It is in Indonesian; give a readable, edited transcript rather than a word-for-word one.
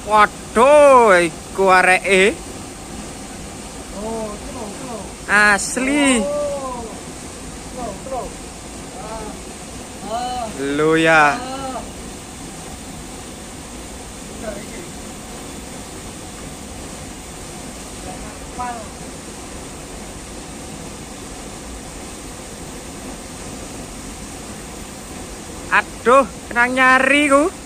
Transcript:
Waduh, iku areke. Oh, slow. Asli. Slow. Ah. Lu ya. Bener iki. Aduh, kena nyari ku.